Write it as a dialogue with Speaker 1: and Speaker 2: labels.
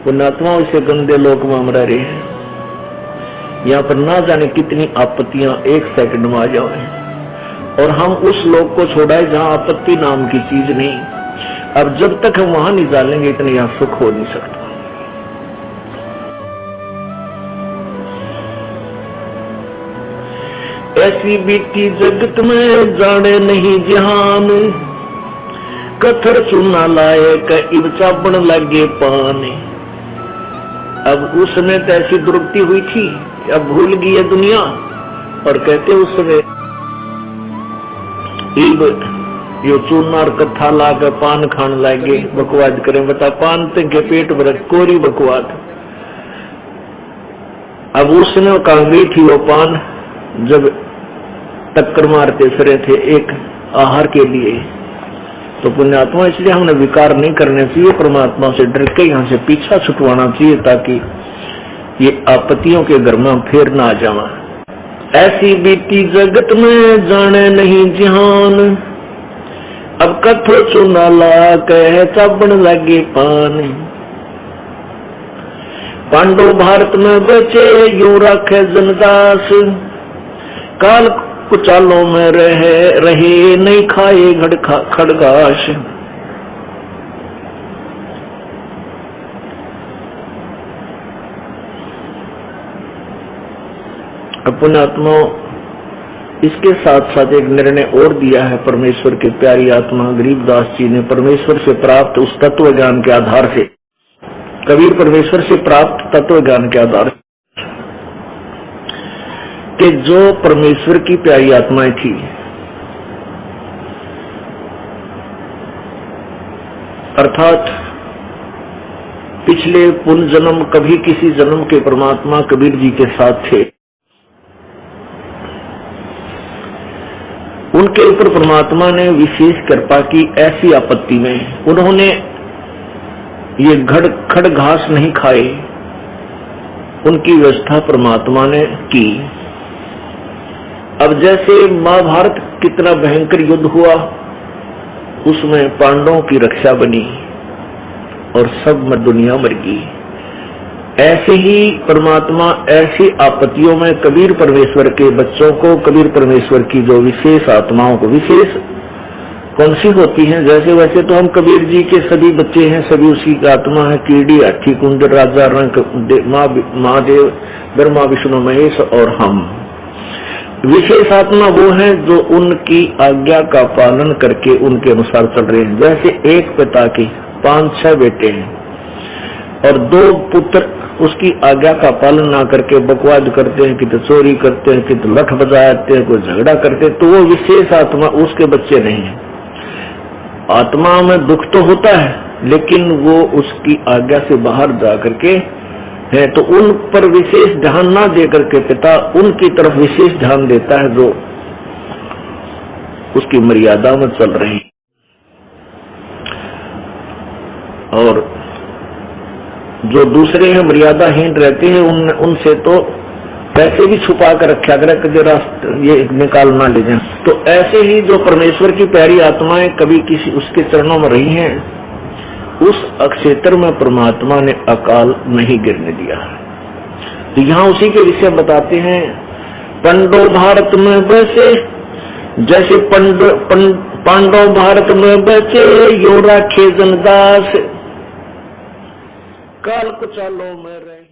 Speaker 1: पुण्यात्माओं से गंदे लोक में हम रह रहे हैं। यहाँ पर ना जाने कितनी आपत्तियां एक सेकंड में आ जाए, और हम उस लोक को छोड़ा है जहां आपत्ति नाम की चीज नहीं। अब जब तक हम वहां नहीं डालेंगे इतने यहां सुख हो नहीं सकता। ऐसी बीती जगत में जाने नहीं जहान, कथर चूना लाए इब चाबण लगे पाने। अब उस समय तो ऐसी दुर्गति हुई थी, अब भूल गई है दुनिया, और कहते उस समय यो चूना और कथा ला कर पान खान लागे, बकवाद करें। बता पान के पेट भर कोरी बकवाद। अब उस समय कहां गई थी वो पान, जब टक्कर मारते फिरे थे एक आहार के लिए। तो पुण्यात्मा इसलिए हमने विकार नहीं करने चाहिए, परमात्मा से डर के यहाँ से पीछा छुटवाना चाहिए, ताकि ये आपत्तियों के घर में फिर ना आ जावा। ऐसी बीती जगत में जाने नहीं जहान, अब कथो चूना ला कह चाबण लगे पान। पांडव भारत में बचे यूं रखे जनदास, काल कुचालों में रहे नहीं खाए खड़गाश। पुण्यात्मा इसके साथ साथ एक निर्णय और दिया है परमेश्वर की प्यारी आत्मा गरीबदास जी ने, परमेश्वर से प्राप्त उस तत्व ज्ञान के आधार से। कबीर परमेश्वर से प्राप्त तत्व ज्ञान के आधार से कि जो परमेश्वर की प्यारी आत्माएं थी, अर्थात पिछले पुण्य जन्म कभी किसी जन्म के परमात्मा कबीर जी के साथ थे, उनके ऊपर परमात्मा ने विशेष कृपा की। ऐसी आपत्ति में उन्होंने ये खड़ घास नहीं खाए, उनकी व्यवस्था परमात्मा ने की। अब जैसे महाभारत कितना भयंकर युद्ध हुआ, उसमें पांडवों की रक्षा बनी और सब में दुनिया मर गई। ऐसे ही परमात्मा ऐसी आपत्तियों में कबीर परमेश्वर के बच्चों को, कबीर परमेश्वर की जो विशेष आत्माओं को, विशेष कौन सी होती हैं, जैसे वैसे तो हम कबीर जी के सभी बच्चे हैं, सभी उसी की आत्मा है। कीड़ी, हाथी, कुंड, राजा, रंक, महादेव, ब्रह्मा, विष्णु, महेश और हम। विशेष आत्मा वो है जो उनकी आज्ञा का पालन करके उनके अनुसार चल रहे हैं। जैसे एक पिता के 5-6 बेटे हैं और 2 पुत्र उसकी आज्ञा का पालन ना करके बकवाद करते हैं, कि तो चोरी करते हैं, कि तो लठ बजाते हैं, कोई झगड़ा करते हैं, तो वो विशेष आत्मा उसके बच्चे नहीं है। आत्मा में दुख तो होता है, लेकिन वो उसकी आज्ञा से बाहर जा करके है, तो उन पर विशेष ध्यान ना देकर के पिता उनकी तरफ विशेष ध्यान देता है जो उसकी मर्यादा में चल रही। और जो दूसरे हैं मर्यादाहीन रहते हैं, उनसे तो पैसे भी छुपा कर रखा करे कि जरा ये निकाल ना ले जाए। तो ऐसे ही जो परमेश्वर की प्यारी आत्माएं कभी किसी उसके चरणों में रही हैं, उस क्षेत्र में परमात्मा ने अकाल नहीं गिरने दिया। तो यहाँ उसी के विषय बताते हैं। पांडव भारत में बचे जैसे पांडव भारत में बचे यो राखे जनदास, काल कुचालों में रहे।